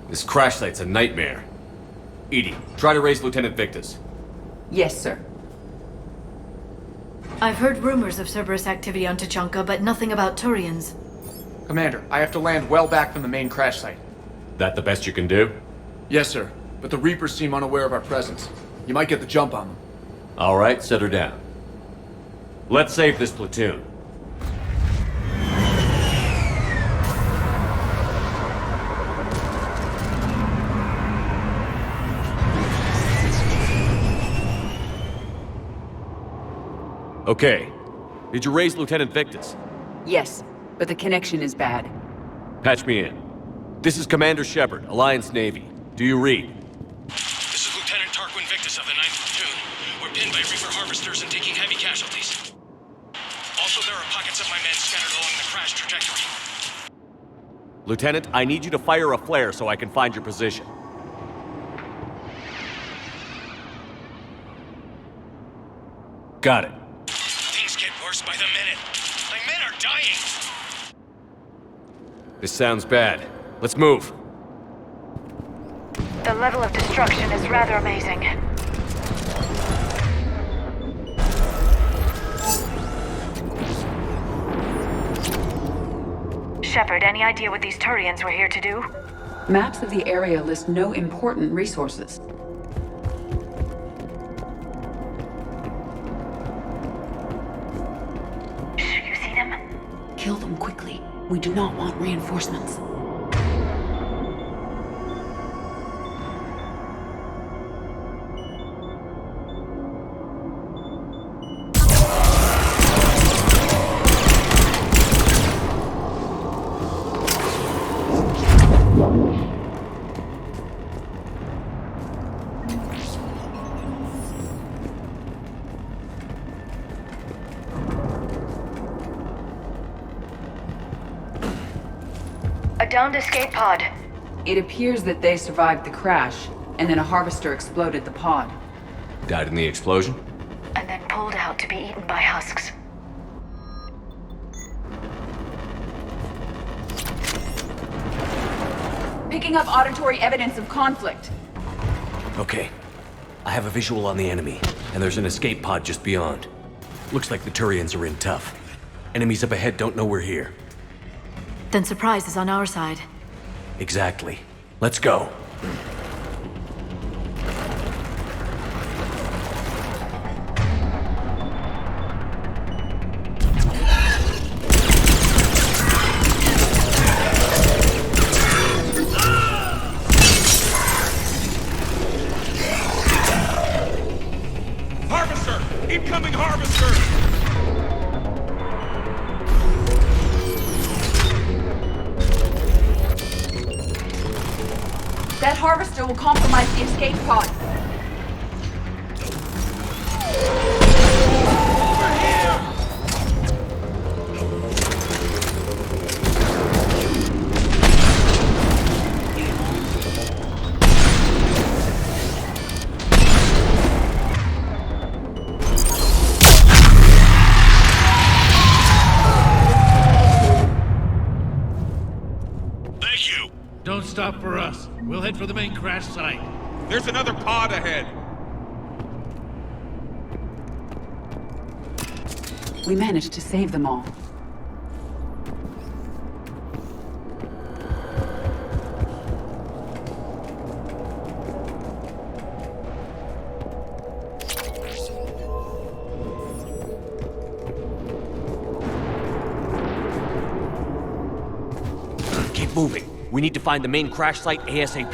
This crash site's a nightmare. Edie, try to raise Lieutenant Victus. Yes, sir. I've heard rumors of Cerberus activity on Tuchanka, but nothing about Turians. Commander, I have to land well back from the main crash site. That the best you can do? Yes, sir. But the Reapers seem unaware of our presence. You might get the jump on them. All right, set her down. Let's save this platoon. Okay. Did you raise Lieutenant Victus? Yes, but the connection is bad. Patch me in. This is Commander Shepard, Alliance Navy. Do you read? This is Lieutenant Tarquin Victus of the 9th Platoon. We're pinned by Reaper harvesters and taking heavy casualties. Also, there are pockets of my men scattered along the crash trajectory. Lieutenant, I need you to fire a flare so I can find your position. Got it. Things get worse by the minute. My men are dying! This sounds bad. Let's move. The level of destruction is rather amazing. Shepard, any idea what these Turians were here to do? Maps of the area list no important resources. You see them? Kill them quickly. We do not want reinforcements. A downed escape pod. It appears that they survived the crash, and then a harvester exploded the pod. Died in the explosion? And then pulled out to be eaten by husks. Picking up auditory evidence of conflict. Okay. I have a visual on the enemy, and there's an escape pod just beyond. Looks like the Turians are in tough. Enemies up ahead don't know we're here. Then surprise is on our side. Exactly. Let's go. Harvester! Incoming harvester! That harvester will compromise the escape pod. Thank you! Don't stop for us. We'll head for the main crash site. There's another pod ahead! We managed to save them all. Keep moving. We need to find the main crash site ASAP.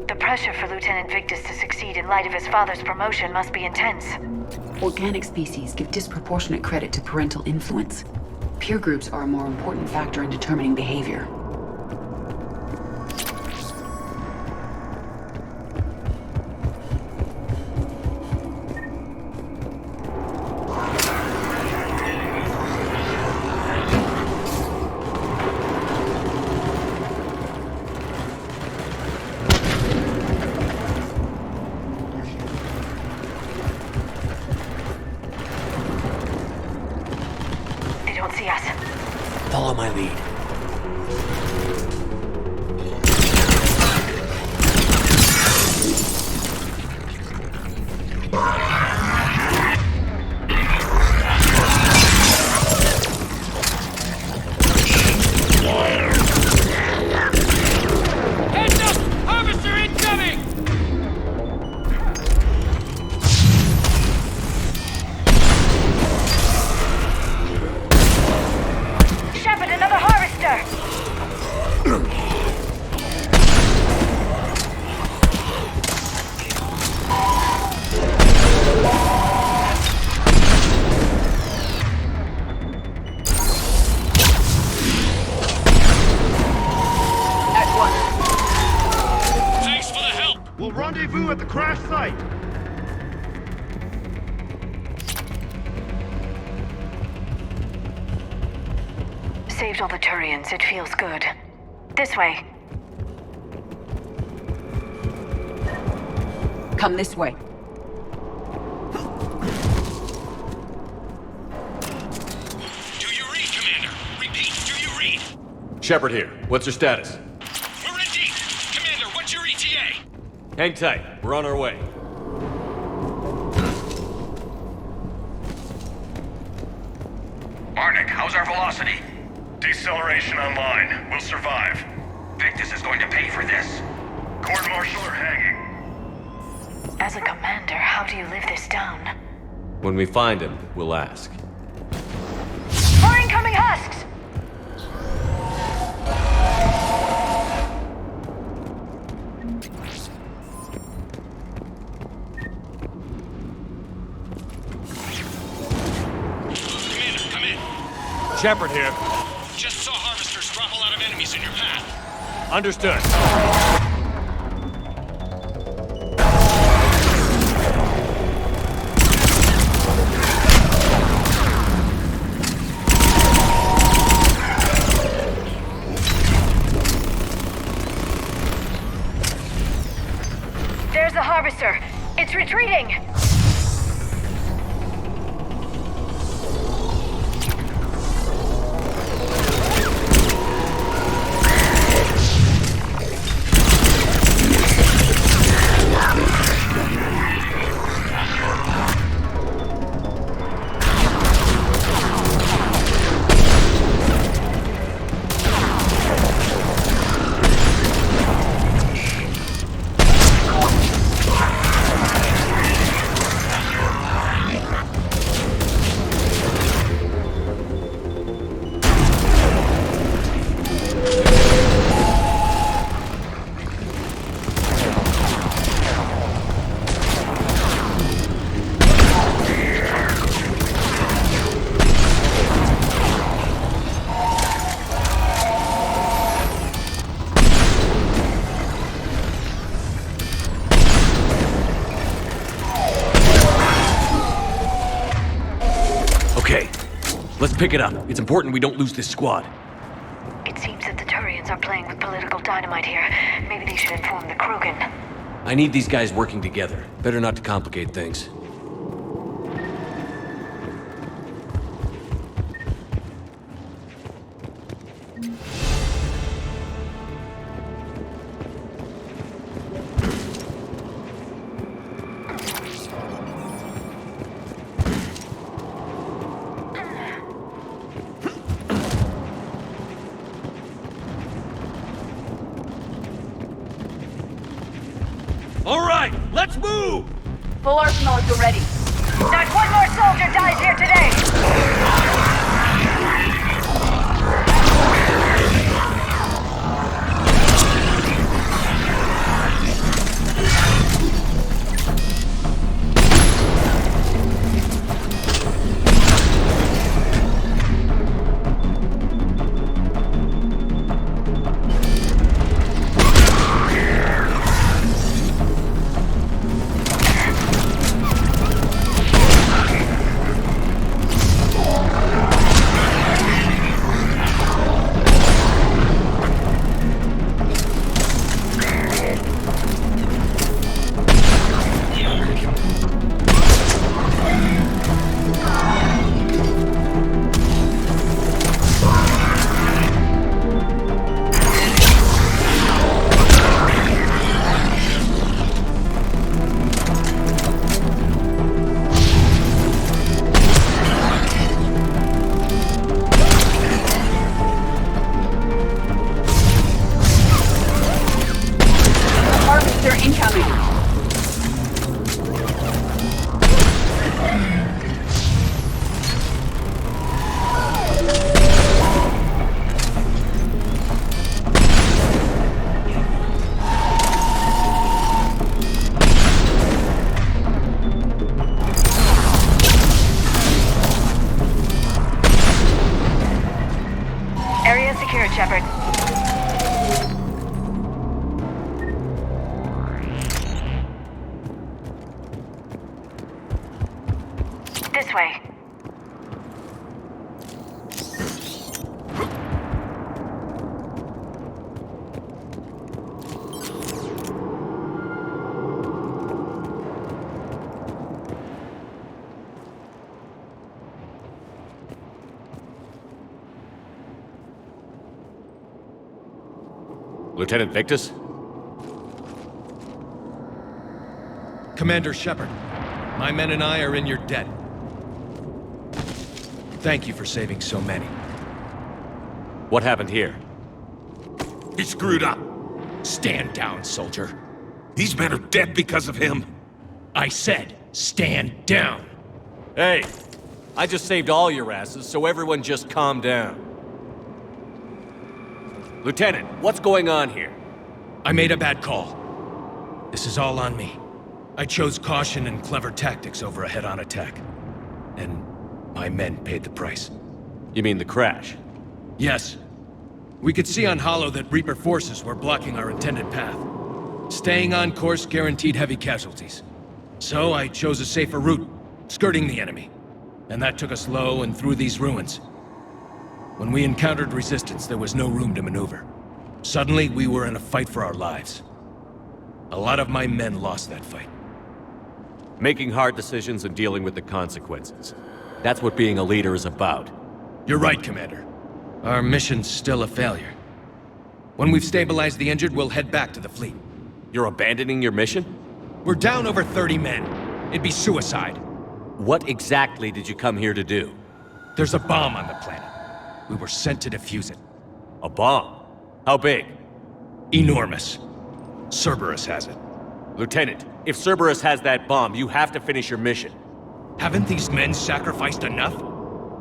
The pressure for Lieutenant Victus to succeed in light of his father's promotion must be intense. Organic species give disproportionate credit to parental influence. Peer groups are a more important factor in determining behavior. They don't see us. Follow my lead. Rendezvous at the crash site! Saved all the Turians. It feels good. This way. Come this way. Do you read, Commander? Repeat, do you read? Shepard here. What's your status? We're in deep! Commander, what's your ETA? Hang tight. We're on our way. Arnik, how's our velocity? Deceleration online. We'll survive. Victus is going to pay for this. Court-martial or hanging? As a commander, how do you live this down? When we find him, we'll ask. More incoming husks! Commander, come in. Shepard here. Just saw harvesters drop a lot of enemies in your path. Understood. There's the harvester. It's retreating. Okay, let's pick it up. It's important we don't lose this squad. It seems that the Turians are playing with political dynamite here. Maybe they should inform the Krogan. I need these guys working together. Better not to complicate things. All right, let's move! Full arsenal at the ready. Not one more soldier dies here today! Lieutenant Victus? Commander Shepard, my men and I are in your debt. Thank you for saving so many. What happened here? He screwed up. Stand down, soldier. These men are dead because of him. I said, stand down. Hey, I just saved all your asses, so everyone just calm down. Lieutenant, what's going on here? I made a bad call. This is all on me. I chose caution and clever tactics over a head-on attack. And my men paid the price. You mean the crash? Yes. We could see on Hollow that Reaper forces were blocking our intended path. Staying on course guaranteed heavy casualties. So I chose a safer route, skirting the enemy. And that took us low and through these ruins. When we encountered resistance, there was no room to maneuver. Suddenly, we were in a fight for our lives. A lot of my men lost that fight. Making hard decisions and dealing with the consequences. That's what being a leader is about. You're right, Commander. Our mission's still a failure. When we've stabilized the injured, we'll head back to the fleet. You're abandoning your mission? We're down over 30 men. It'd be suicide. What exactly did you come here to do? There's a bomb on the planet. We were sent to defuse it. A bomb? How big? Enormous. Cerberus has it. Lieutenant, if Cerberus has that bomb, you have to finish your mission. Haven't these men sacrificed enough?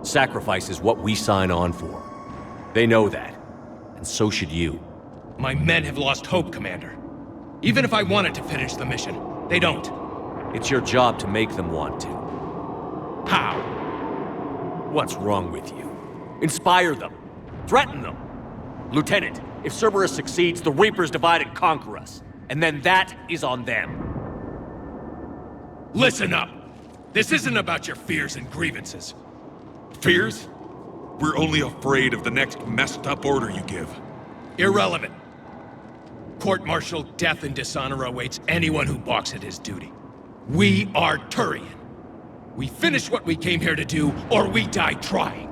Sacrifice is what we sign on for. They know that. And so should you. My men have lost hope, Commander. Even if I wanted to finish the mission, they don't. It's your job to make them want to. How? What's wrong with you? Inspire them. Threaten them. Lieutenant, if Cerberus succeeds, the Reapers divide and conquer us. And then that is on them. Listen up! This isn't about your fears and grievances. Fears? We're only afraid of the next messed up order you give. Irrelevant. Court-martial death and dishonor awaits anyone who balks at his duty. We are Turian. We finish what we came here to do, or we die trying.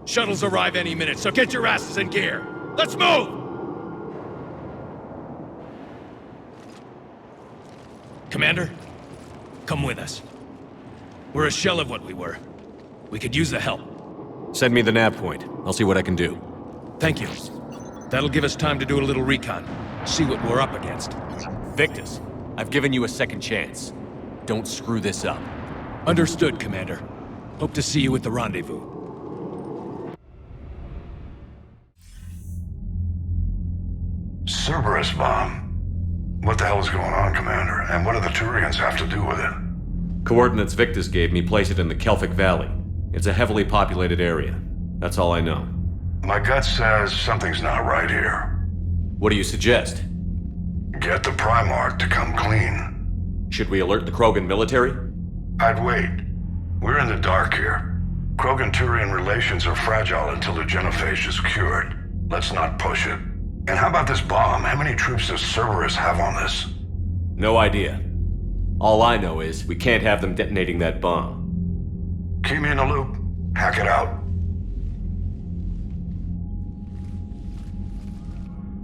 Shuttles arrive any minute, so get your asses in gear. Let's move! Commander, come with us. We're a shell of what we were. We could use the help. Send me the nav point. I'll see what I can do. Thank you. That'll give us time to do a little recon. See what we're up against. Victus, I've given you a second chance. Don't screw this up. Understood, Commander. Hope to see you at the rendezvous. Cerberus bomb. What the hell is going on, Commander? And what do the Turians have to do with it? Coordinates Victus gave me place it in the Kelphic Valley. It's a heavily populated area. That's all I know. My gut says something's not right here. What do you suggest? Get the Primarch to come clean. Should we alert the Krogan military? I'd wait. We're in the dark here. Krogan-Turian relations are fragile until the genophage is cured. Let's not push it. And how about this bomb? How many troops does Cerberus have on this? No idea. All I know is we can't have them detonating that bomb. Keep me in the loop. Hack it out.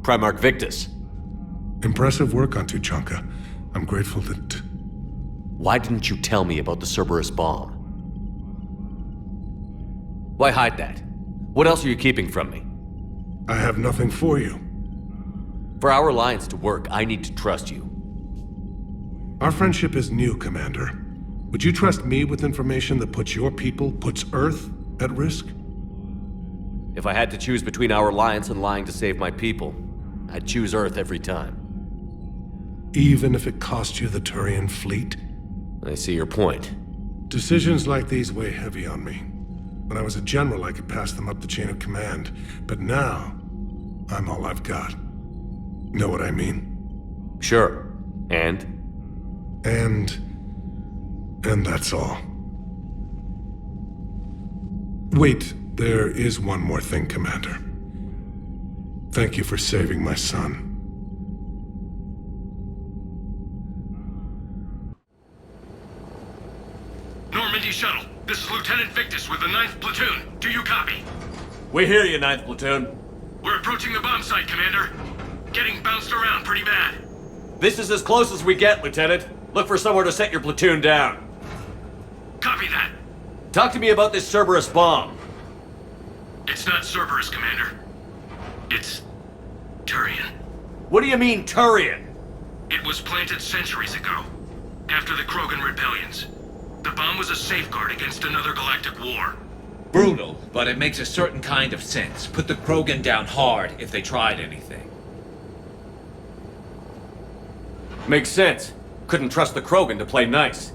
Primarch Victus. Impressive work on Tuchanka. I'm grateful that... Why didn't you tell me about the Cerberus bomb? Why hide that? What else are you keeping from me? I have nothing for you. For our alliance to work, I need to trust you. Our friendship is new, Commander. Would you trust me with information that puts your people, puts Earth, at risk? If I had to choose between our alliance and lying to save my people, I'd choose Earth every time. Even if it cost you the Turian fleet? I see your point. Decisions like these weigh heavy on me. When I was a general, I could pass them up the chain of command. But now, I'm all I've got. Know what I mean? Sure. And that's all. Wait, there is one more thing, Commander. Thank you for saving my son. Normandy Shuttle, this is Lieutenant Victus with the 9th Platoon. Do you copy? We hear you, 9th Platoon. We're approaching the bomb site, Commander. Getting bounced around pretty bad. This is as close as we get, Lieutenant. Look for somewhere to set your platoon down. Copy that. Talk to me about this Cerberus bomb. It's not Cerberus, Commander. It's Turian. What do you mean, Turian? It was planted centuries ago, after the Krogan rebellions. The bomb was a safeguard against another galactic war. Brutal, but it makes a certain kind of sense. Put the Krogan down hard if they tried anything. Makes sense. Couldn't trust the Krogan to play nice.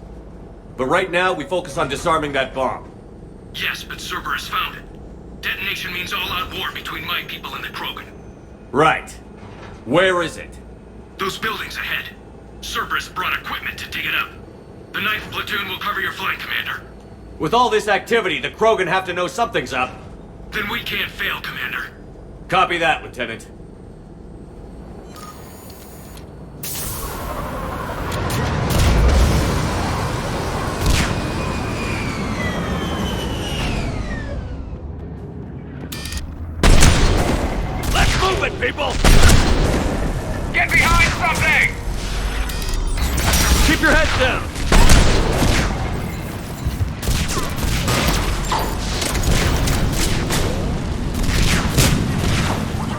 But right now, we focus on disarming that bomb. Yes, but Cerberus found it. Detonation means all-out war between my people and the Krogan. Right. Where is it? Those buildings ahead. Cerberus brought equipment to dig it up. The 9th platoon will cover your flank, Commander. With all this activity, the Krogan have to know something's up. Then we can't fail, Commander. Copy that, Lieutenant. Let's move it, people! Get behind something! Keep your heads down!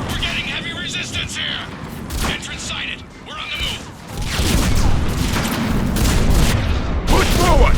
We're getting heavy resistance here! Entrance sighted. We're on the move. Push forward!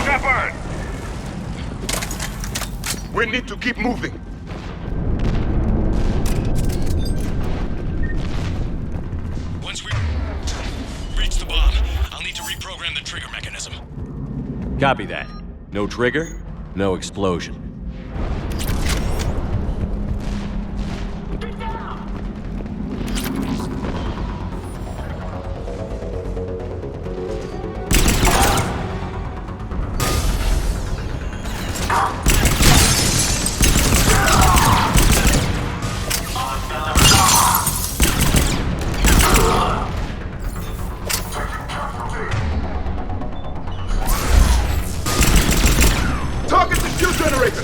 Shepard! We need to keep moving. Once we reach the bomb, I'll need to reprogram the trigger mechanism. Copy that. No trigger, no explosion. Target the fuel generator!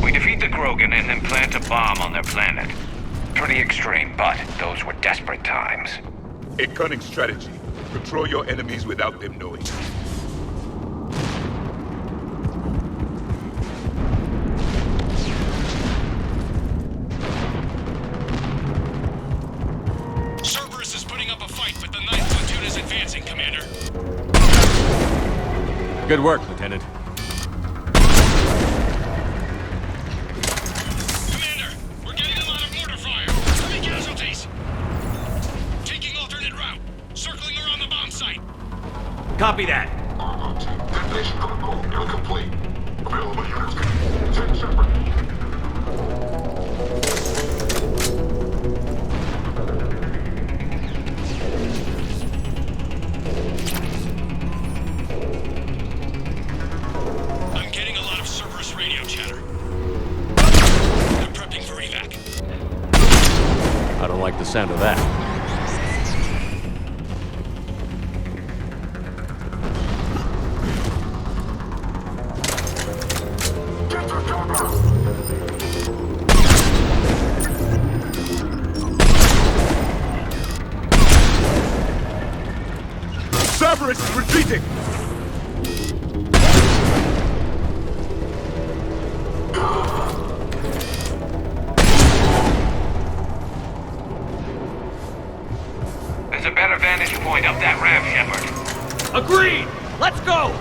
We defeat the Krogan and then plant a bomb on their planet. Pretty extreme, but those were desperate times. A cunning strategy. Control your enemies without them knowing. Cerberus is putting up a fight, but the 9th platoon is advancing, Commander. Good work, Lieutenant. Commander, we're getting a lot of mortar fire. Heavy casualties. Taking alternate route. Circling around the bomb site. Copy that. Detonation protocol incomplete. Available units. Take Shepard. I don't like the sound of that. Cerberus is retreating! There's a better vantage point up that ramp, Shepard. Agreed! Let's go!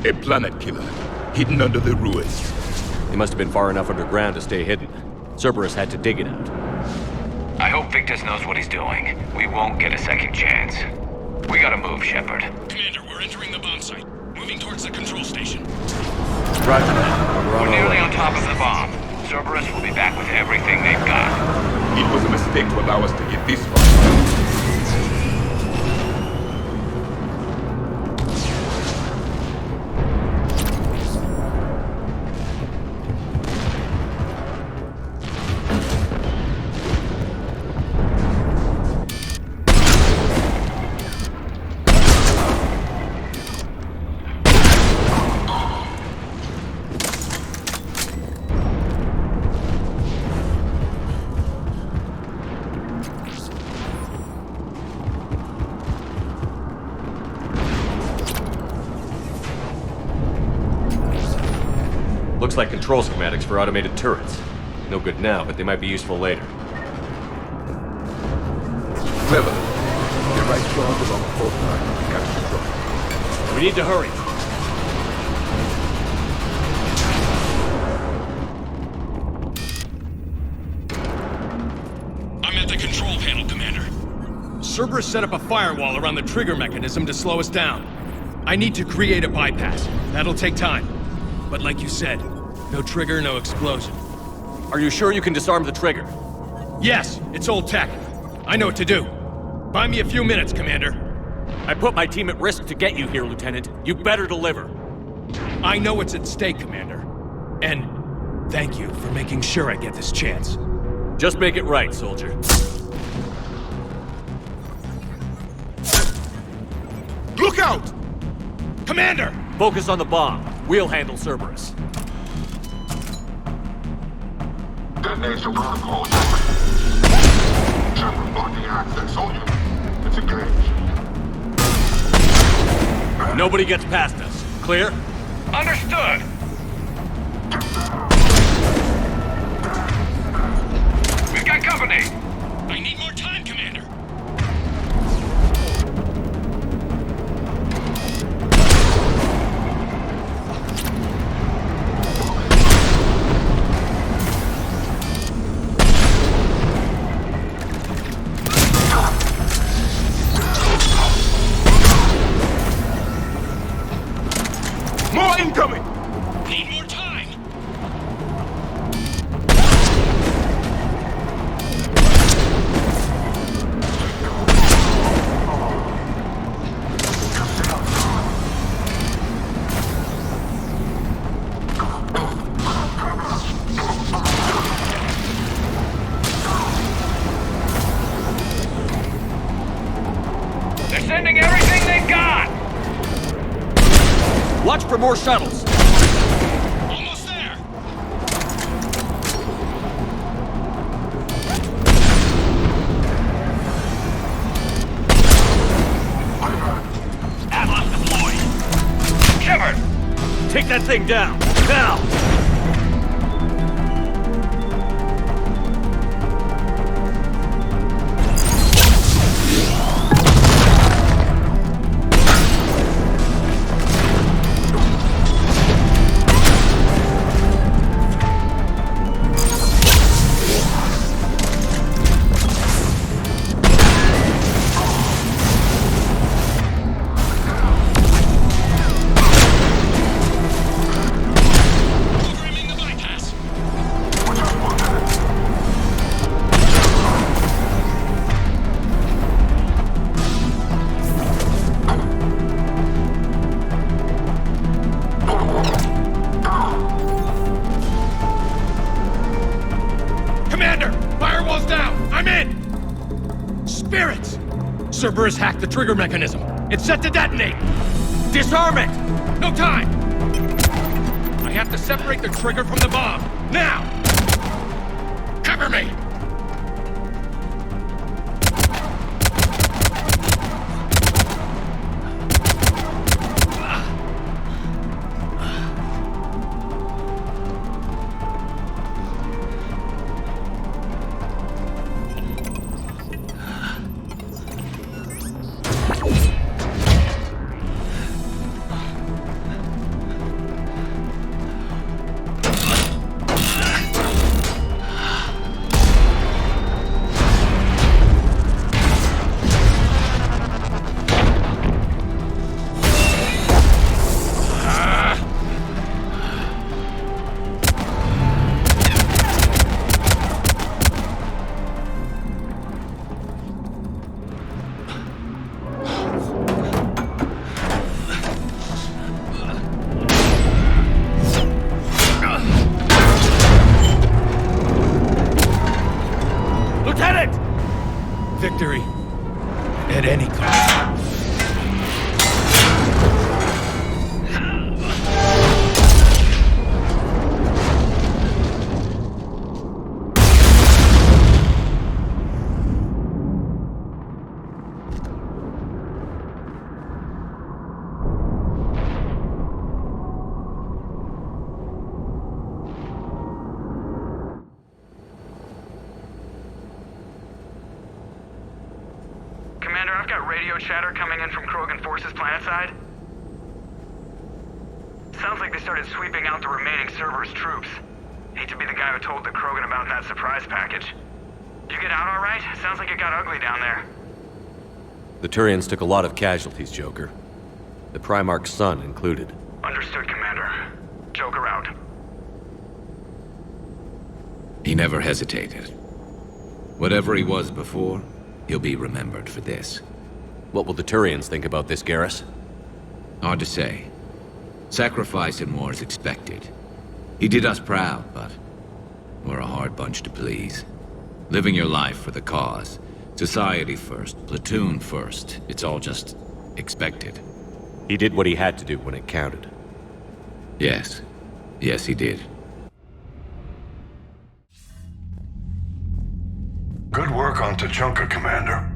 A planet killer, hidden under the ruins. He must have been far enough underground to stay hidden. Cerberus had to dig it out. I hope Victus knows what he's doing. We won't get a second chance. We gotta move, Shepard. Commander, we're entering the bomb site. Moving towards the control station. Roger that. We're on We're our nearly way. on top of the bomb. Cerberus will be back with everything they've got. It was a mistake to allow us to get this far. Looks like control schematics for automated turrets. No good now, but they might be useful later. Clever. The right shot is on the fault line. Capture control. We need to hurry. I'm at the control panel, Commander. Cerberus set up a firewall around the trigger mechanism to slow us down. I need to create a bypass. That'll take time. But like you said, no trigger, no explosion. Are you sure you can disarm the trigger? Yes, it's old tech. I know what to do. Buy me a few minutes, Commander. I put my team at risk to get you here, Lieutenant. You better deliver. I know what's at stake, Commander. And thank you for making sure I get this chance. Just make it right, soldier. Look out! Commander! Focus on the bomb. We'll handle Cerberus. Detonation protocol. Shepard blocking access. All units. It's engaged. Nobody gets past us. Clear? Understood! We've got company! I need more time, Commander. More incoming! Need more time. They're sending everything they've got! Watch for more shuttles. Almost there. Avalon deployed. Shepard! Take that thing down. Now! Cerberus hacked the trigger mechanism. It's set to detonate! Disarm it! No time! I have to separate the trigger from the bomb. Now! Cover me! Victory. At any cost. Commander, I've got radio chatter coming in from Krogan forces planetside. Sounds like they started sweeping out the remaining Cerberus troops. Hate to be the guy who told the Krogan about that surprise package. You get out all right? Sounds like it got ugly down there. The Turians took a lot of casualties, Joker. The Primarch's son included. Understood, Commander. Joker out. He never hesitated. Whatever he was before, he'll be remembered for this. What will the Turians think about this, Garrus? Hard to say. Sacrifice in war is expected. He did us proud, but we're a hard bunch to please. Living your life for the cause. Society first, platoon first. It's all just expected. He did what he had to do when it counted. Yes. Yes, he did. Good work on Tuchanka, Commander.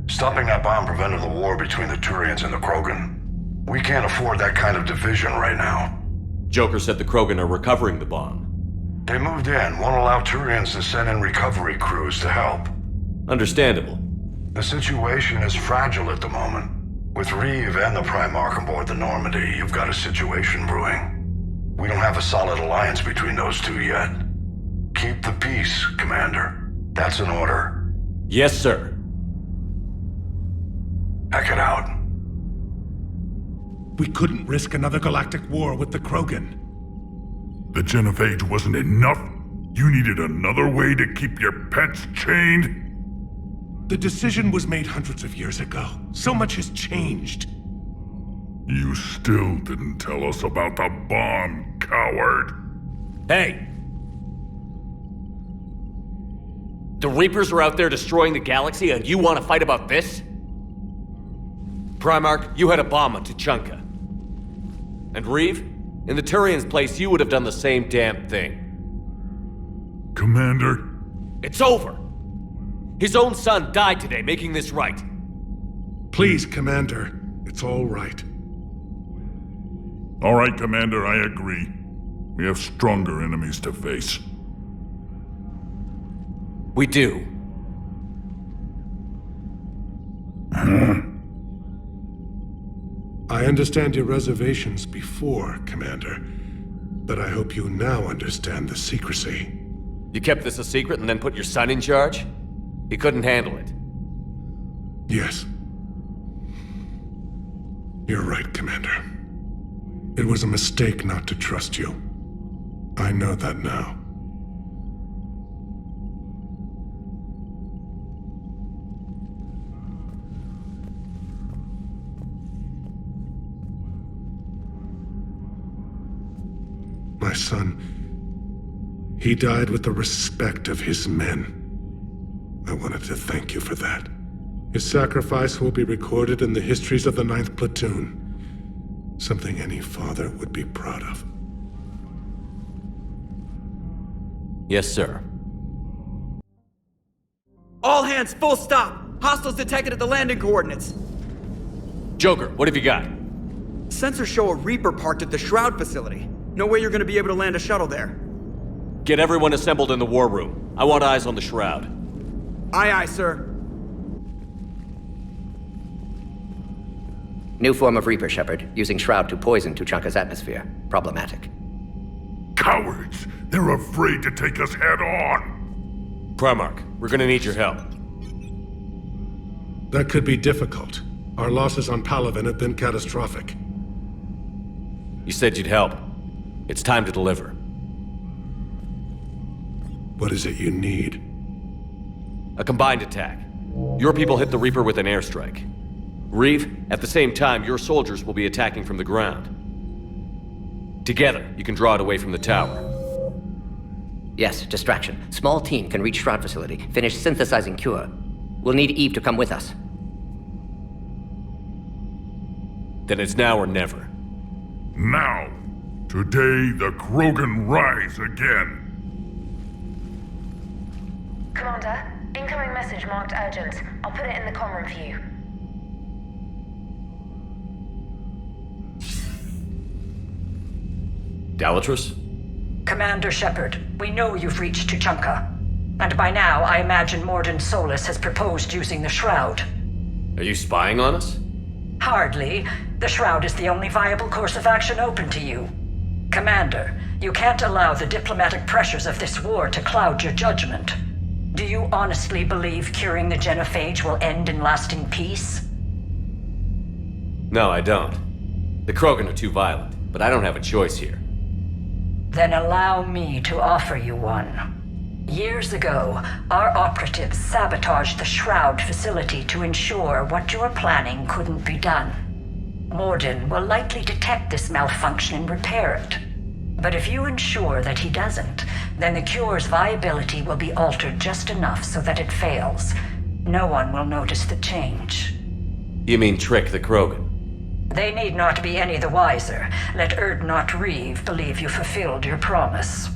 Stopping that bomb prevented the war between the Turians and the Krogan. We can't afford that kind of division right now. Joker said the Krogan are recovering the bomb. They moved in, won't allow Turians to send in recovery crews to help. Understandable. The situation is fragile at the moment. With Reeve and the Primarch aboard the Normandy, you've got a situation brewing. We don't have a solid alliance between those two yet. Keep the peace, Commander. That's an order. Yes, sir. Heck it out. We couldn't risk another galactic war with the Krogan. The genophage wasn't enough? You needed another way to keep your pets chained? The decision was made hundreds of years ago. So much has changed. You still didn't tell us about the bomb, coward. Hey! The Reapers are out there destroying the galaxy, and you want to fight about this? Primarch, you had a bomb on Tuchanka. And Reeve, in the Turian's place, you would have done the same damn thing. Commander? It's over! His own son died today, making this right. Please, Commander. It's all right. All right, Commander, I agree. We have stronger enemies to face. We do. I understand your reservations before, Commander. But I hope you now understand the secrecy. You kept this a secret and then put your son in charge? He couldn't handle it. Yes. You're right, Commander. It was a mistake not to trust you. I know that now. My son, he died with the respect of his men. I wanted to thank you for that. Your sacrifice will be recorded in the histories of the 9th Platoon. Something any father would be proud of. Yes, sir. All hands, full stop! Hostiles detected at the landing coordinates. Joker, what have you got? Sensors show a Reaper parked at the Shroud facility. No way you're gonna be able to land a shuttle there. Get everyone assembled in the war room. I want eyes on the Shroud. Aye, aye, sir. New form of Reaper, Shepard, using Shroud to poison Tuchanka's atmosphere. Problematic. Cowards! They're afraid to take us head on! Primarch, we're gonna need your help. That could be difficult. Our losses on Palaven have been catastrophic. You said you'd help. It's time to deliver. What is it you need? A combined attack. Your people hit the Reaper with an airstrike. Reeve, at the same time, your soldiers will be attacking from the ground. Together, you can draw it away from the tower. Yes, distraction. Small team can reach Shroud facility, finish synthesizing cure. We'll need Eve to come with us. Then it's now or never. Now! Today, the Krogan rise again! Commander, incoming message marked urgent. I'll put it in the comm room for you. Dalatrus? Commander Shepard, we know you've reached Tuchanka. And by now, I imagine Morden Solus has proposed using the Shroud. Are you spying on us? Hardly. The Shroud is the only viable course of action open to you. Commander, you can't allow the diplomatic pressures of this war to cloud your judgment. Do you honestly believe curing the genophage will end in lasting peace? No, I don't. The Krogan are too violent, but I don't have a choice here. Then allow me to offer you one. Years ago, our operatives sabotaged the Shroud facility to ensure what you were planning couldn't be done. Morden will likely detect this malfunction and repair it. But if you ensure that he doesn't, then the cure's viability will be altered just enough so that it fails. No one will notice the change. You mean trick the Krogan? They need not be any the wiser. Let Erdnot Reeve believe you fulfilled your promise.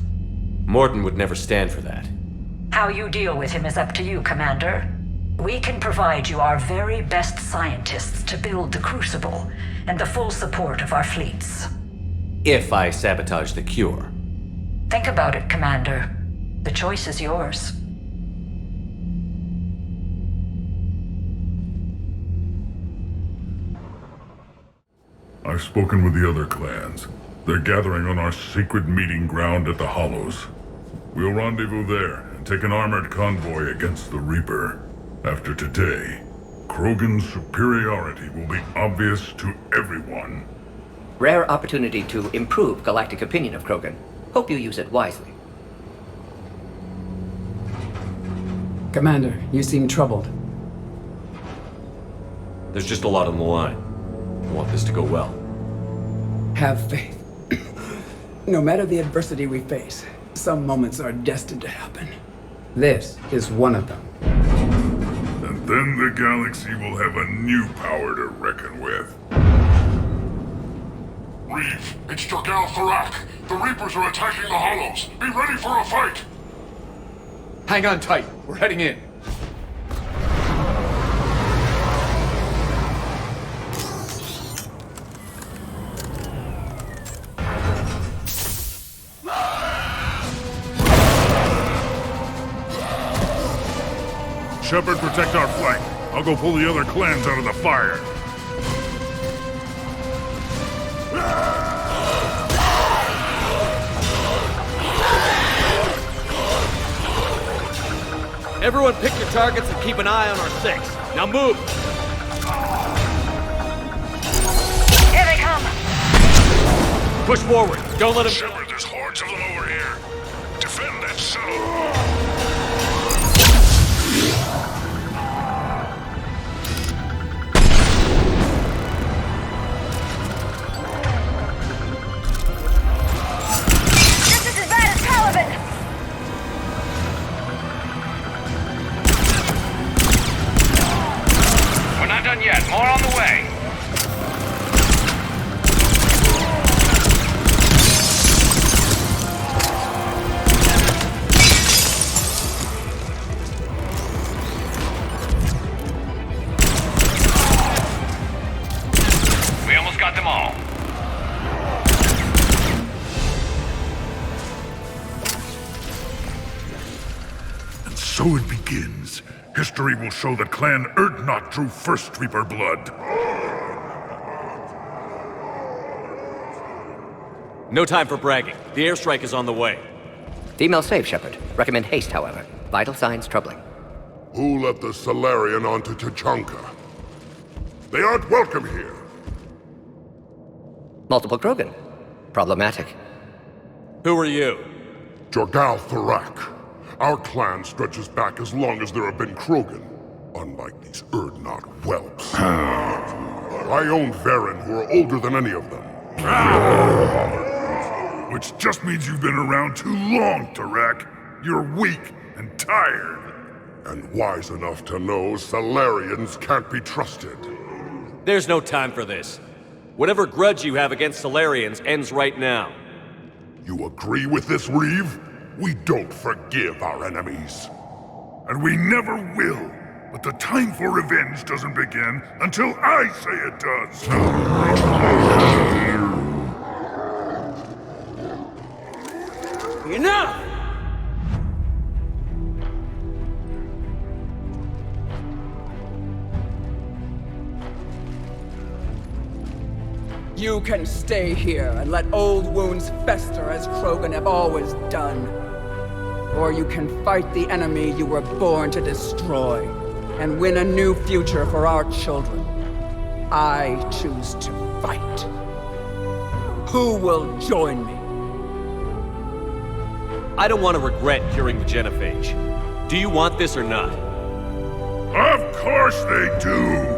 Morden would never stand for that. How you deal with him is up to you, Commander. We can provide you our very best scientists to build the Crucible, and the full support of our fleets. If I sabotage the cure. Think about it, Commander. The choice is yours. I've spoken with the other clans. They're gathering on our secret meeting ground at the Hollows. We'll rendezvous there and take an armored convoy against the Reaper. After today, Krogan's superiority will be obvious to everyone. Rare opportunity to improve galactic opinion of Krogan. Hope you use it wisely. Commander, you seem troubled. There's just a lot on the line. I want this to go well. Have faith. No matter the adversity we face, some moments are destined to happen. This is one of them. And then the galaxy will have a new power to reckon with. Reeve, it's Jorgal Thorak. The Reapers are attacking the Hollows. Be ready for a fight! Hang on tight. We're heading in. Shepard, protect our flank. I'll go pull the other clans out of the fire. Everyone pick your targets and keep an eye on our 6. Now move! Here they come! Push forward. Don't let them... Shepard, there's hordes of them over here. Defend that cell. all. And so it begins. History will show that Clan Erdnot drew first Reaper blood. No time for bragging. The airstrike is on the way. Female safe, Shepard. Recommend haste, however. Vital signs troubling. Who let the Salarian onto Tuchanka? They aren't welcome here. Multiple Krogan. Problematic. Who are you? Jorgal Thorak. Our clan stretches back as long as there have been Krogan. Unlike these Erdnot whelps. I own Varen who are older than any of them. Which just means you've been around too long, Thorak. You're weak and tired. And wise enough to know Salarians can't be trusted. There's no time for this. Whatever grudge you have against Salarians ends right now. You agree with this, Reeve? We don't forgive our enemies. And we never will. But the time for revenge doesn't begin until I say it does. Enough! You can stay here and let old wounds fester as Krogan have always done. Or you can fight the enemy you were born to destroy and win a new future for our children. I choose to fight. Who will join me? I don't want to regret curing the genophage. Do you want this or not? Of course they do!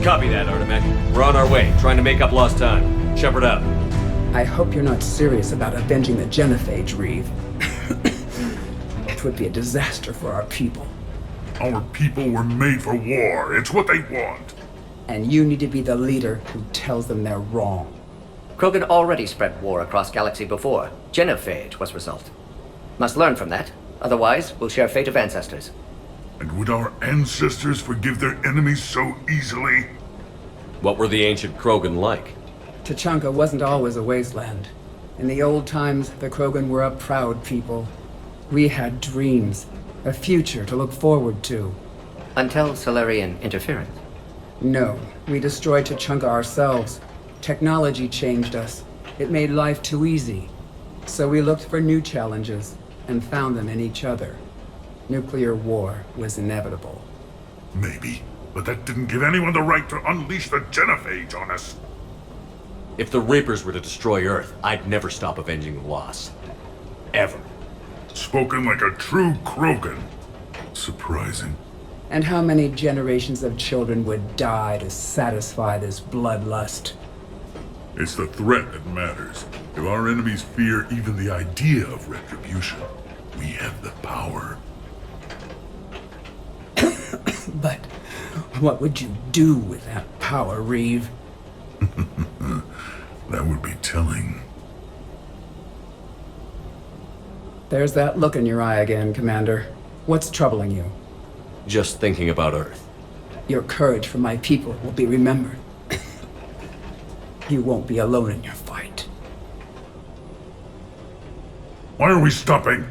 Copy that, Artemek. We're on our way, trying to make up lost time. Shepard up. I hope you're not serious about avenging the genophage, Reeve. It would be a disaster for our people. Our people were made for war. It's what they want. And you need to be the leader who tells them they're wrong. Krogan already spread war across galaxy before. Genophage was result. Must learn from that. Otherwise, we'll share fate of ancestors. And would our ancestors forgive their enemies so easily? What were the ancient Krogan like? Tuchanka wasn't always a wasteland. In the old times, the Krogan were a proud people. We had dreams, a future to look forward to. Until Salarian interference? No, we destroyed Tuchanka ourselves. Technology changed us. It made life too easy. So we looked for new challenges, and found them in each other. Nuclear war was inevitable. Maybe, but that didn't give anyone the right to unleash the genophage on us. If the Reapers were to destroy Earth, I'd never stop avenging the loss. Ever. Spoken like a true Krogan. Surprising. And how many generations of children would die to satisfy this bloodlust? It's the threat that matters. If our enemies fear even the idea of retribution, we have the power. But what would you do with that power, Reeve? That would be telling. There's that look in your eye again, Commander. What's troubling you? Just thinking about Earth. Your courage for my people will be remembered. You won't be alone in your fight. Why are we stopping?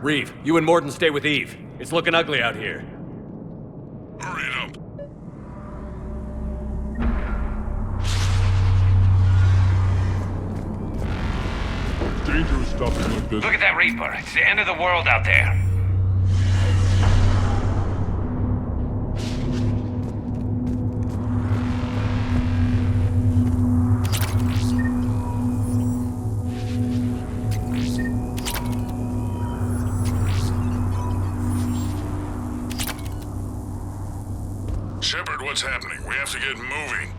Reeve, you and Morden stay with Eve. It's looking ugly out here. Hurry it up. dangerous stuff like this. Look at that Reaper. It's the end of the world out there. Shepard, what's happening? We have to get moving.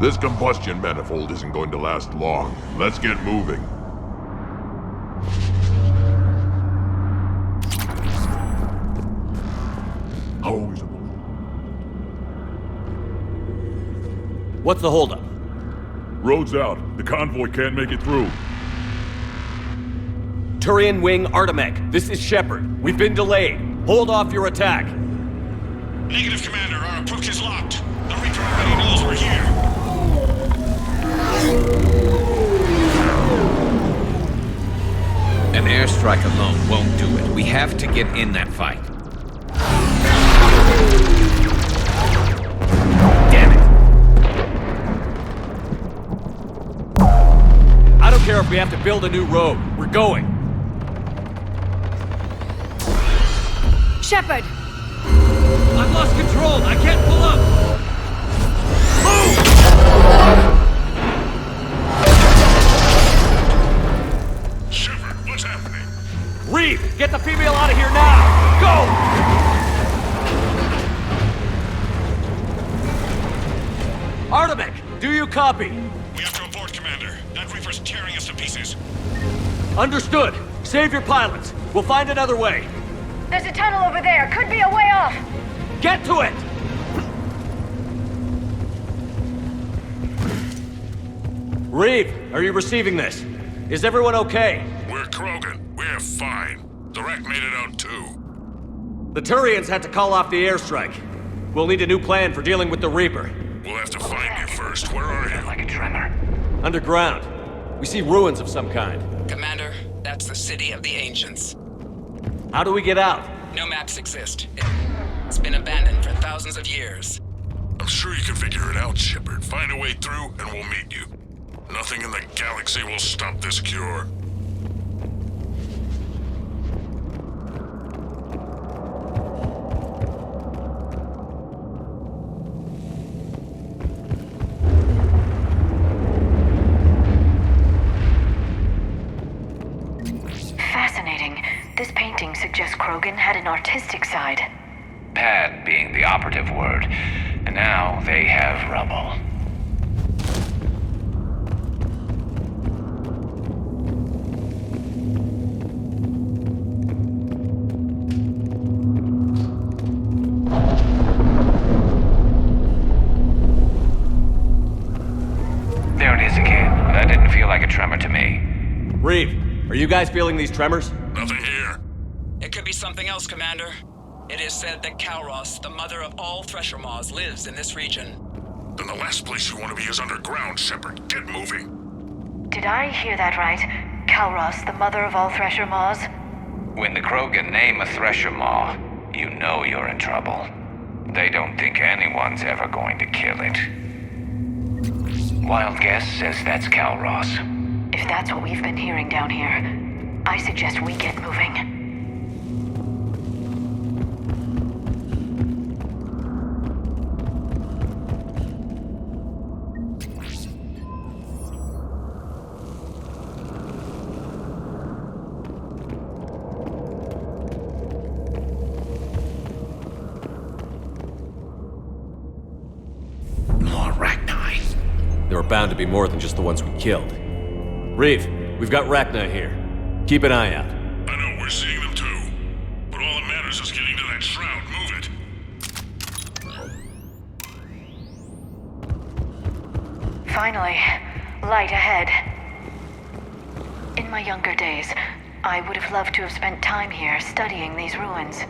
This combustion manifold isn't going to last long. Let's get moving. How is it? What's the holdup? Road's out. The convoy can't make it through. Turian Wing Artemech, this is Shepard. We've been delayed. Hold off your attack. Negative, Commander. Our approach is locked. The Reaper already knows we're here. An airstrike alone won't do it. We have to get in that fight. Damn it! I don't care if we have to build a new road. We're going. Shepard! I've lost control! I can't pull up! Shepard, what's happening? Reeve, get the female out of here now! Go! Artemech, do you copy? We have to abort, Commander. That Reaper's tearing us to pieces. Understood. Save your pilots. We'll find another way. There's a tunnel over there. Could be a way off. Get to it! Reeve, are you receiving this? Is everyone okay? We're Krogan. We're fine. The wreck made it out too. The Turians had to call off the airstrike. We'll need a new plan for dealing with the Reaper. We'll have to find you first. Where are you? Like a tremor. Underground. We see ruins of some kind. Commander, that's the city of the ancients. How do we get out? No maps exist. It's been abandoned for thousands of years. I'm sure you can figure it out, Shepard. Find a way through, and we'll meet you. Nothing in the galaxy will stop this cure. Fascinating. This painting suggests Krogan had an artistic side. Pad being the operative word. And now they have rubble. There it is again. That didn't feel like a tremor to me. Reeve, are you guys feeling these tremors? Nothing here. It could be something else, Commander. It is said that Kalros, the mother of all Thresher Maws, lives in this region. Then the last place you want to be is underground, Shepard. Get moving. Did I hear that right? Kalros, the mother of all Thresher Maws? When the Krogan name a Thresher Maw, you know you're in trouble. They don't think anyone's ever going to kill it. Wild guess says that's Kalros. If that's what we've been hearing down here, I suggest we get moving. There are bound to be more than just the ones we killed. Reeve, we've got Rachna here. Keep an eye out. I know, we're seeing them too. But all that matters is getting to that shroud. Move it. Finally, light ahead. In my younger days, I would have loved to have spent time here studying these ruins.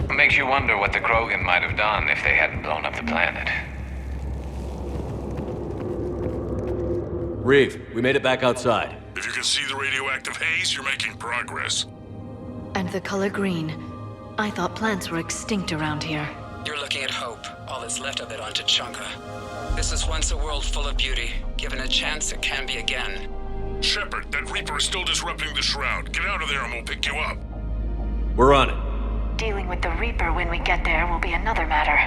Makes you wonder what the Krogan might have done if they hadn't blown up the planet. Reeve, we made it back outside. If you can see the radioactive haze, you're making progress. And the color green. I thought plants were extinct around here. You're looking at hope, all that's left of it on Tuchanka. This is once a world full of beauty. Given a chance, it can be again. Shepard, that Reaper is still disrupting the Shroud. Get out of there and we'll pick you up. We're on it. Dealing with the Reaper when we get there will be another matter.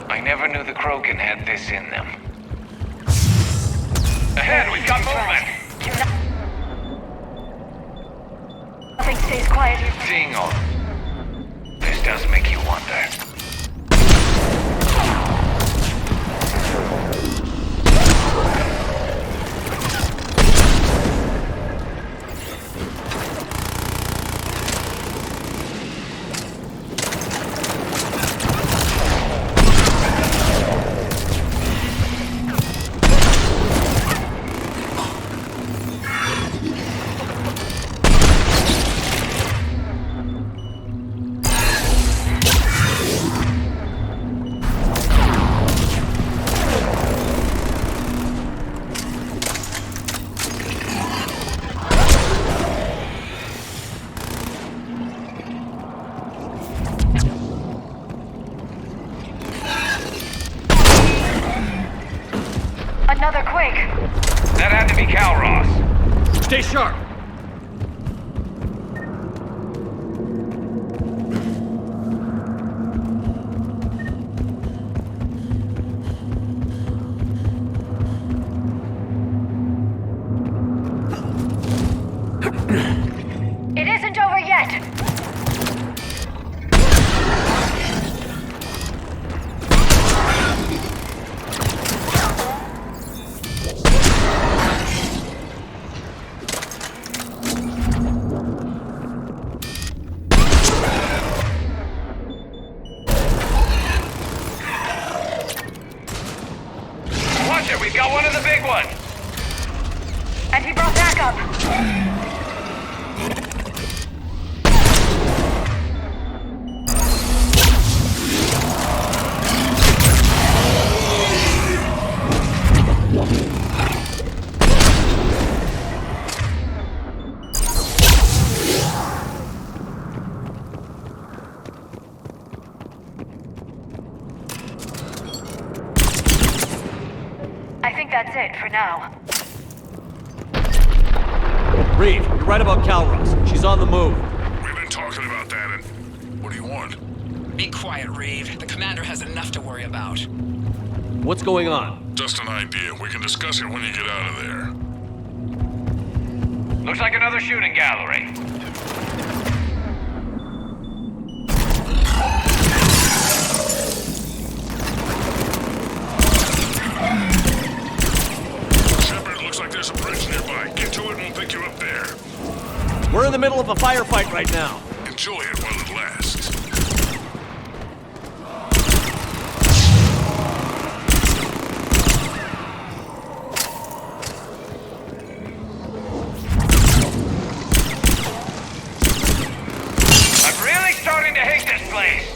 I never knew the Krogan had this in them. Ahead, we've got movement! Nothing stays quiet here. Dingo. This does make you wonder. Another quake. That had to be Cal Ross. Stay sharp. It isn't over yet. Watch it, we've got one of the big ones. And he brought backup. I think that's it for now. Reeve, you're right about Cal Ross. She's on the move. We've been talking about that, and what do you want? Be quiet, Reeve. The commander has enough to worry about. What's going on? Just an idea. We can discuss it when you get out of there. Looks like another shooting gallery. Shepard, looks like there's a bridge nearby. Get to it and we'll pick you up there. We're in the middle of a firefight right now. Enjoy it while it lasts. I'm really starting to hate this place.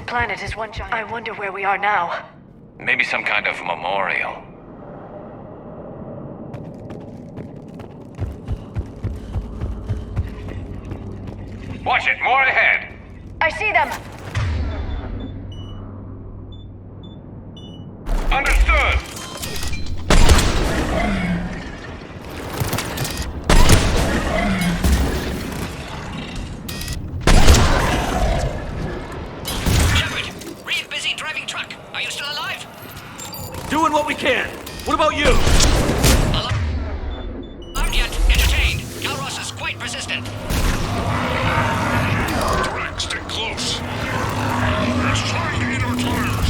planet is one giant... I wonder where we are now. Maybe some kind of memorial. Watch it, more ahead! I see them! Understood! Shepard! Reeve busy driving truck. Are you still alive? Doing what we can. What about you? Aren't yet. Entertained. Calros is quite persistent. Drac, stick close. He's trying to eat our tires.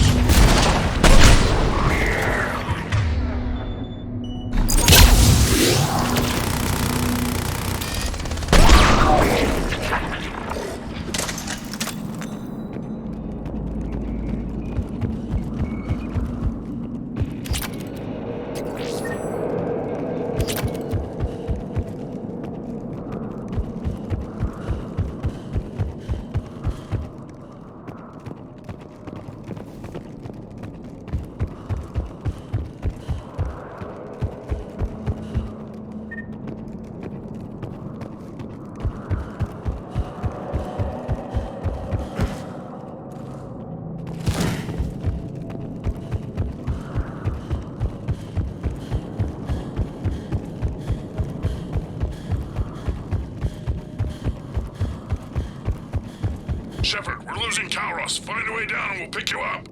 Shepard, we're losing Calros. Find a way down and we'll pick you up.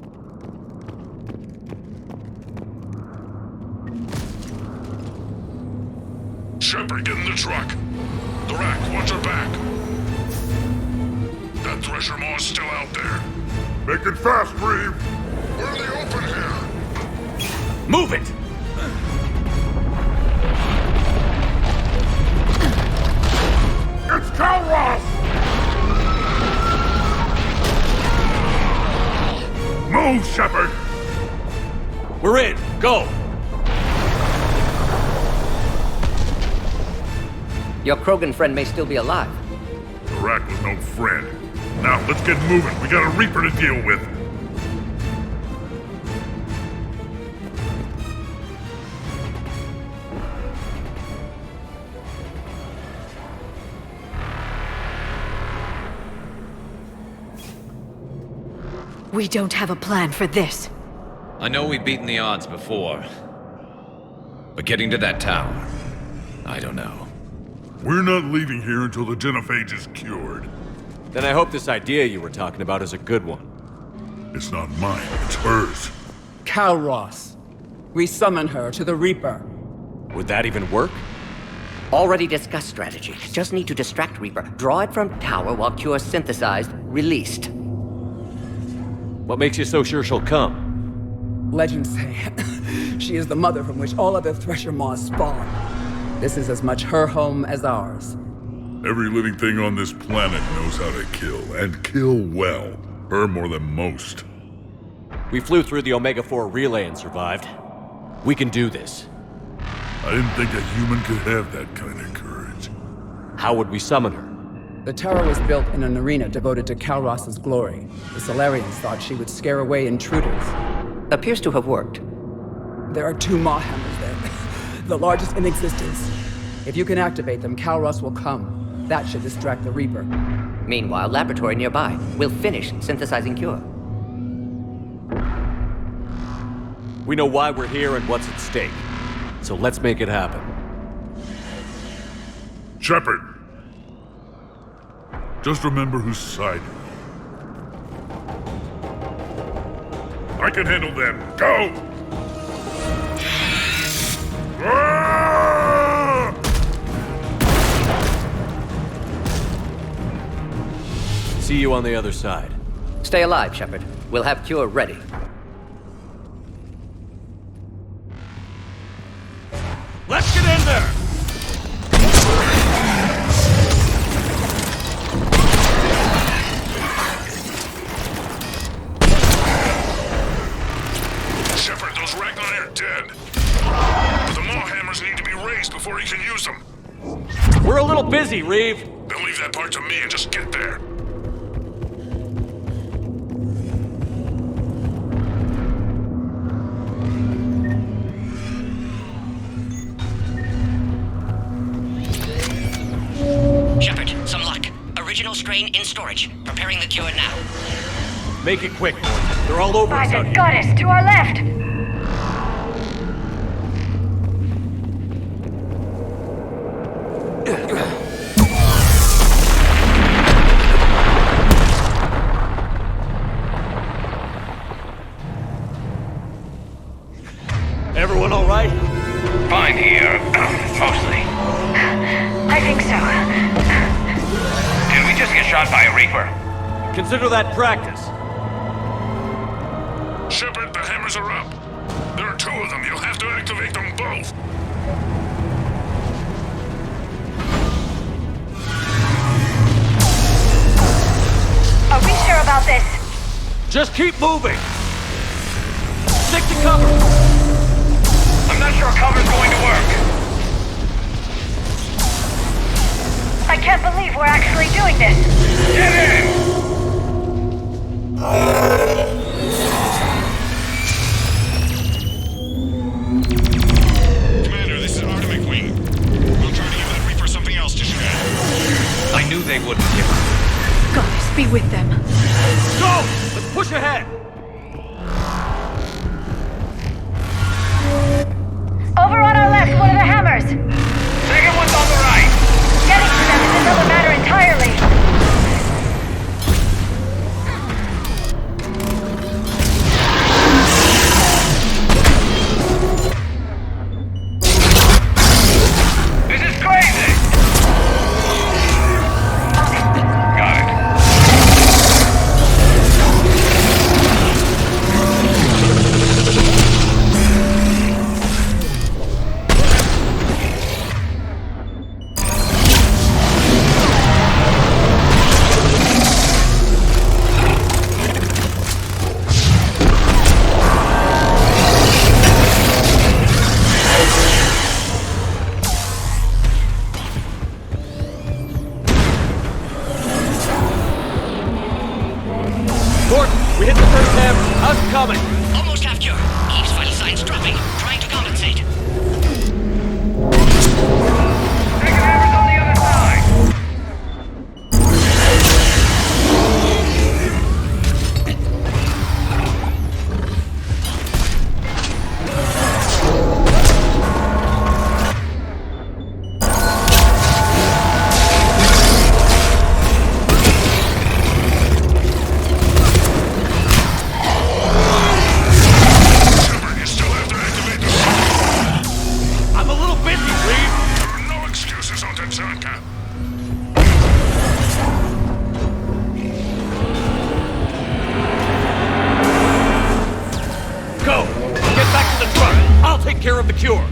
Shepard, get in the truck. The rack, watch your back. That thresher maw's still out there. Make it fast, Reeve. We're in the open here. Move it! It's Calros! Move, Shepard! We're in. Go! Your Krogan friend may still be alive. The rack was no friend. Now, let's get moving. We got a Reaper to deal with. We don't have a plan for this. I know we've beaten the odds before. But getting to that tower, I don't know. We're not leaving here until the genophage is cured. Then I hope this idea you were talking about is a good one. It's not mine, it's hers. Calros. We summon her to the Reaper. Would that even work? Already discussed strategy. Just need to distract Reaper. Draw it from tower while Cure synthesized, released. What makes you so sure she'll come? Legends say she is the mother from which all other Thresher Maws spawn. This is as much her home as ours. Every living thing on this planet knows how to kill, and kill well. Her more than most. We flew through the Omega-4 relay and survived. We can do this. I didn't think a human could have that kind of courage. How would we summon her? The tower was built in an arena devoted to Calros's glory. The Salarians thought she would scare away intruders. Appears to have worked. There are 2 Maw hammers there, the largest in existence. If you can activate them, Calros will come. That should distract the Reaper. Meanwhile, laboratory nearby. We'll finish synthesizing Cure. We know why we're here and what's at stake. So let's make it happen. Shepard! Just remember whose side you're on. I can handle them. Go! Ah! See you on the other side. Stay alive, Shepard. We'll have Cure ready. Let's get in there! Shepard, those Ragnar are dead. But the Maw hammers need to be raised before he can use them. We're a little busy, Reeve. Then leave that part to me and just get there. storage. Preparing the cure now. Make it quick, Morton. They're all over us out here. Goddess, to our left! Everyone all right? Fine here. Mostly. I think so. Did we just get shot by a Reaper? Consider that practice. Shepard, the hammers are up. There are 2 of them. You'll have to activate them both. Are we sure about this? Just keep moving. Stick to cover. I'm not sure cover's going to work. I can't believe we're actually doing this. Get in! Commander, this is Artemic Wing. We'll try to give that Reaper something else to shred. I knew they wouldn't give up. Goddess, be with them. Go! Let's push ahead! Over on our left, one of the hammers! Second one's on the right! Getting to them is another matter entirely! This is crazy! Got it. Morton, we hit the first hammer. How's it coming? Almost half cure. Eve's vital signs dropping. Trying to compensate. Second hammer's on the other side! Shepard, you still have to activate the... I'm a little busy, Reeve. There are no excuses on Tuchanka. Go! Get back to the truck. I'll take care of the cure.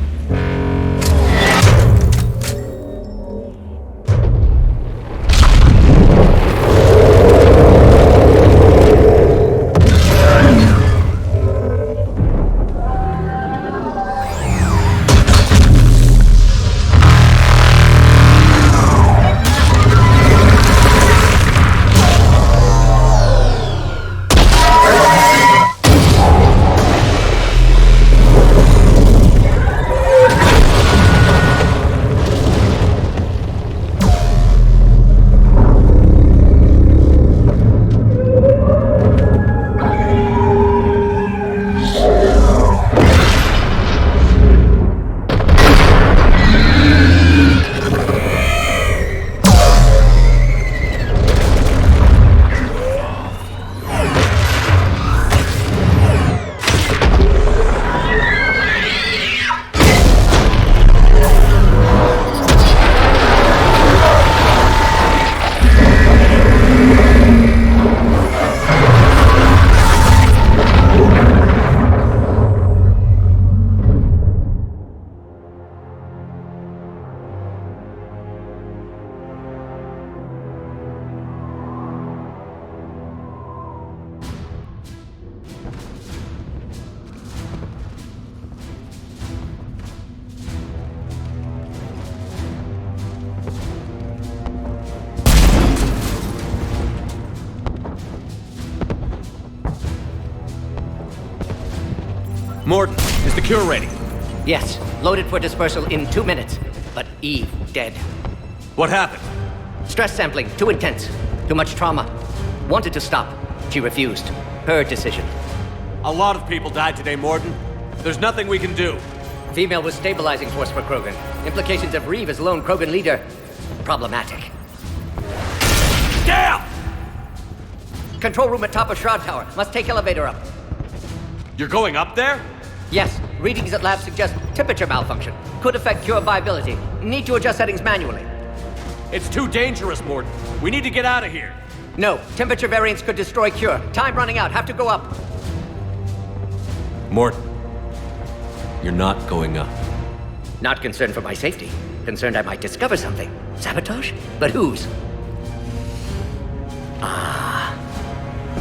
Morton, is the cure ready? Yes, loaded for dispersal in 2 minutes. But Eve dead. What happened? Stress sampling, too intense. Too much trauma. Wanted to stop. She refused. Her decision. A lot of people died today, Morden. There's nothing we can do. Female was stabilizing force for Krogan. Implications of Reeve as lone Krogan leader. Problematic. Damn! Control room at top of Shroud Tower. Must take elevator up. You're going up there? Yes. Readings at lab suggest temperature malfunction. Could affect cure viability. Need to adjust settings manually. It's too dangerous, Morden. We need to get out of here. No. Temperature variance could destroy cure. Time running out. Have to go up. Morden, you're not going up. Not concerned for my safety. Concerned I might discover something. Sabotage? But whose? Ah.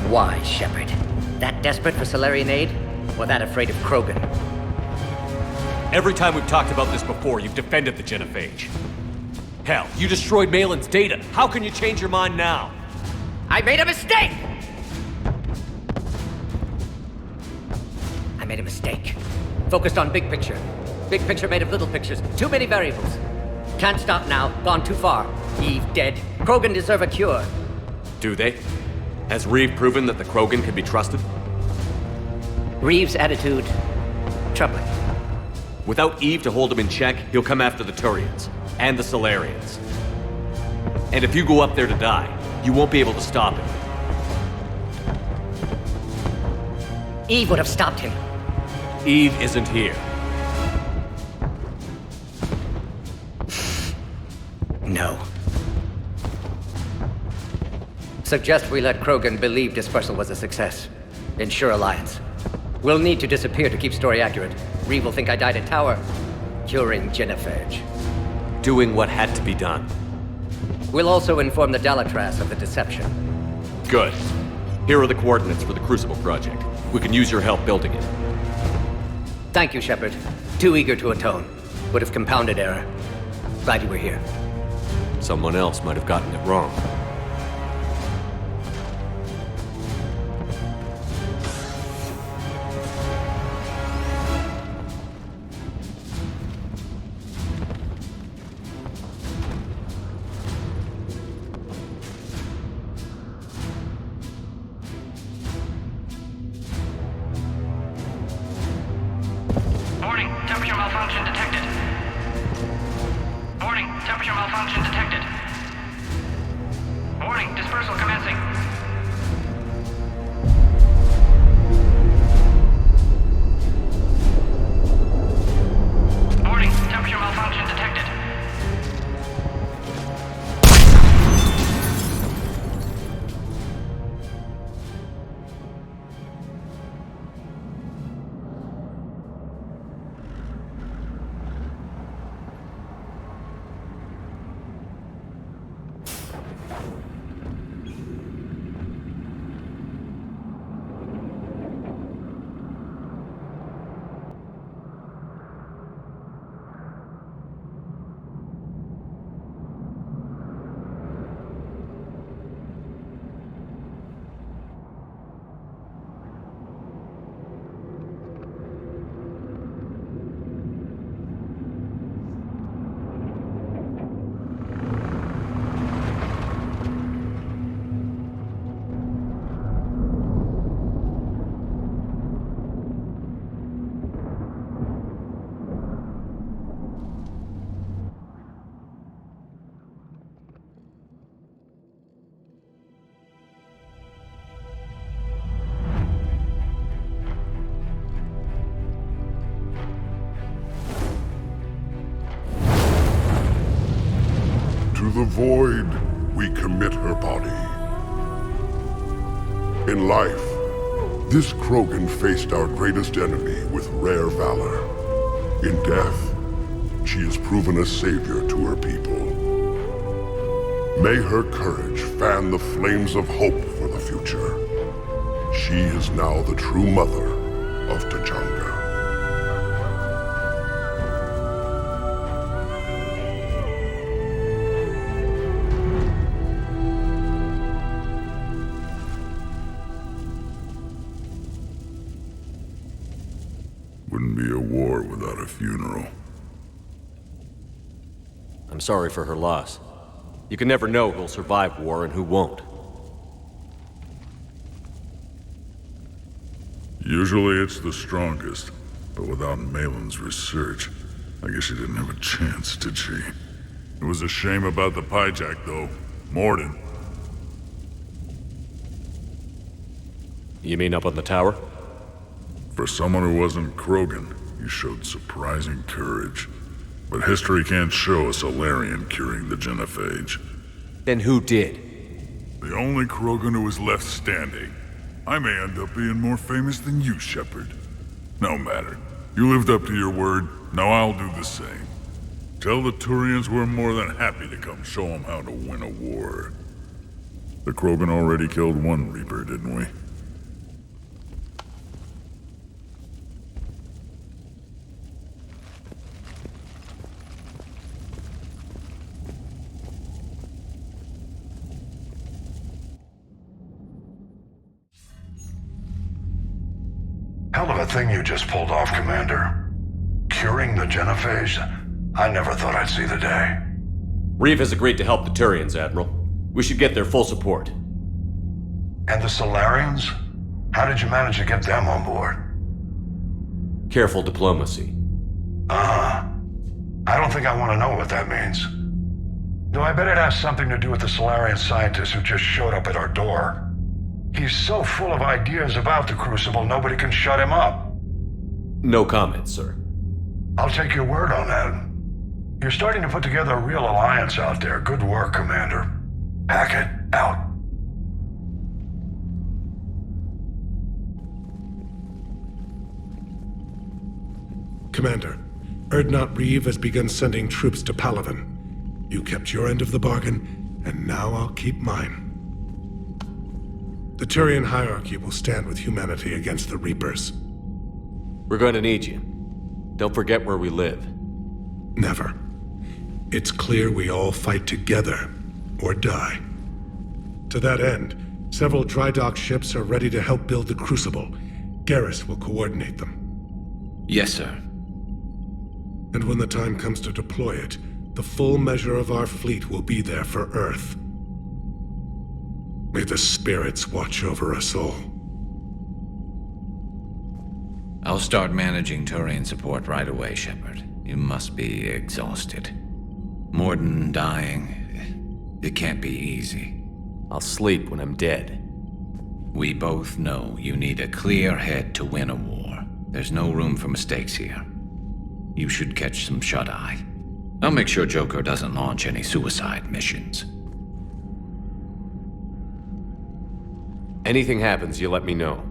Why, Shepard? That desperate for Salarian aid? Or that afraid of Krogan? Every time we've talked about this before, you've defended the genophage. Hell, you destroyed Malin's data. How can you change your mind now? I made a mistake! I made a mistake. Focused on big picture. Big picture made of little pictures. Too many variables. Can't stop now. Gone too far. Eve dead. Krogan deserve a cure. Do they? Has Reeve proven that the Krogan can be trusted? Reeve's attitude... troubling. Without Eve to hold him in check, he'll come after the Turians. And the Salarians. And if you go up there to die, you won't be able to stop him. Eve would have stopped him. Eve isn't here. No. Suggest we let Krogan believe dispersal was a success. Ensure alliance. We'll need to disappear to keep story accurate. Reeve will think I died at Tower, curing genophage. Doing what had to be done. We'll also inform the Dalatras of the deception. Good. Here are the coordinates for the Crucible project. We can use your help building it. Thank you, Shepard. Too eager to atone. Would have compounded error. Glad you were here. Someone else might have gotten it wrong. Warning, temperature malfunction detected. Warning, temperature malfunction detected. Warning, dispersal commencing. Warning, temperature malfunction detected. To the void, we commit her body. In life, this Krogan faced our greatest enemy with rare valor. In death, she has proven a savior to her people. May her courage fan the flames of hope for the future. She is now the true mother of Tuchanka. Wouldn't be a war without a funeral. I'm sorry for her loss. You can never know who'll survive war and who won't. Usually it's the strongest, but without Malin's research, I guess she didn't have a chance, did she? It was a shame about the hijack, though. Morden. You mean up on the tower? For someone who wasn't Krogan, you showed surprising courage. But history can't show a Salarian curing the genophage. Then who did? The only Krogan who was left standing. I may end up being more famous than you, Shepard. No matter. You lived up to your word, now I'll do the same. Tell the Turians we're more than happy to come show them how to win a war. The Krogan already killed one Reaper, didn't we? Hell of a thing you just pulled off, Commander. Curing the genophage? I never thought I'd see the day. Reeve has agreed to help the Turians, Admiral. We should get their full support. And the Salarians? How did you manage to get them on board? Careful diplomacy. I don't think I want to know what that means. Though I bet it has something to do with the Salarian scientist who just showed up at our door. He's so full of ideas about the Crucible, nobody can shut him up. No comment, sir. I'll take your word on that. You're starting to put together a real alliance out there. Good work, Commander. Hackett, out. Commander, Urdnot Reeve has begun sending troops to Palaven. You kept your end of the bargain, and now I'll keep mine. The Turian hierarchy will stand with humanity against the Reapers. We're going to need you. Don't forget where we live. Never. It's clear we all fight together, or die. To that end, several dry dock ships are ready to help build the Crucible. Garrus will coordinate them. Yes, sir. And when the time comes to deploy it, the full measure of our fleet will be there for Earth. May the spirits watch over us all. I'll start managing Turian support right away, Shepard. You must be exhausted. Morden dying, it can't be easy. I'll sleep when I'm dead. We both know you need a clear head to win a war. There's no room for mistakes here. You should catch some shut-eye. I'll make sure Joker doesn't launch any suicide missions. Anything happens, you let me know.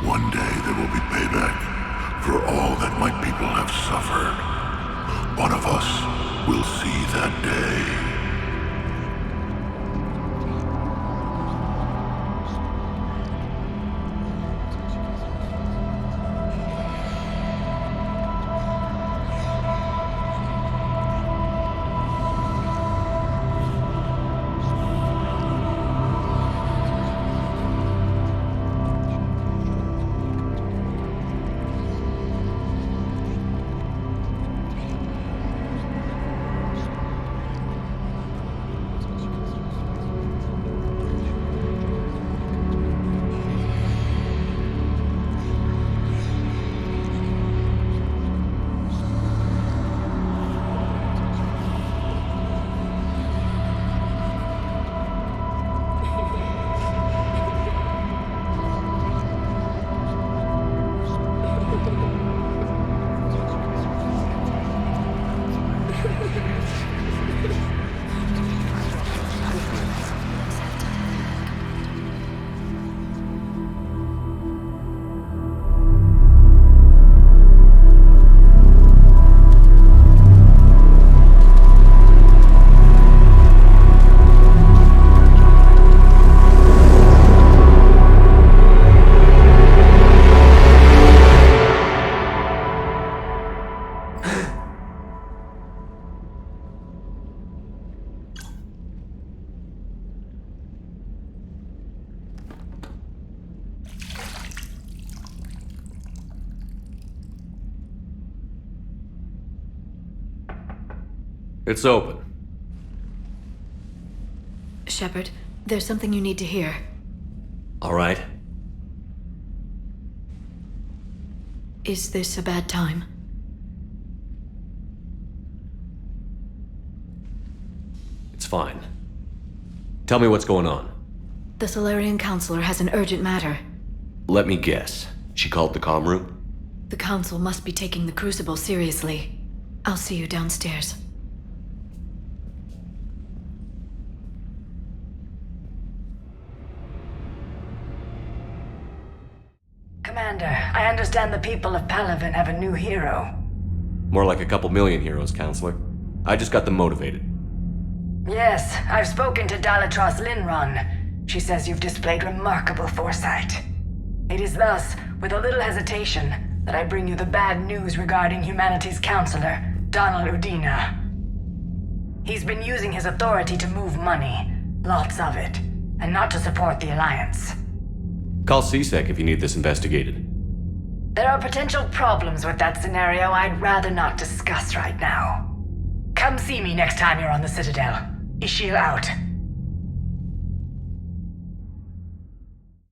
One day there will be payback for all that my people have suffered. One of us will see that day. It's open. Shepard, there's something you need to hear. All right. Is this a bad time? It's fine. Tell me what's going on. The Salarian Counselor has an urgent matter. Let me guess. She called the comm room? The Council must be taking the Crucible seriously. I'll see you downstairs. Commander, I understand the people of Palaven have a new hero. More like a couple million heroes, Counselor. I just got them motivated. Yes, I've spoken to Dalatros Linron. She says you've displayed remarkable foresight. It is thus, with a little hesitation, that I bring you the bad news regarding humanity's counselor, Donald Udina. He's been using his authority to move money, lots of it, and not to support the Alliance. Call CSEC if you need this investigated. There are potential problems with that scenario I'd rather not discuss right now. Come see me next time you're on the Citadel. Ishil out.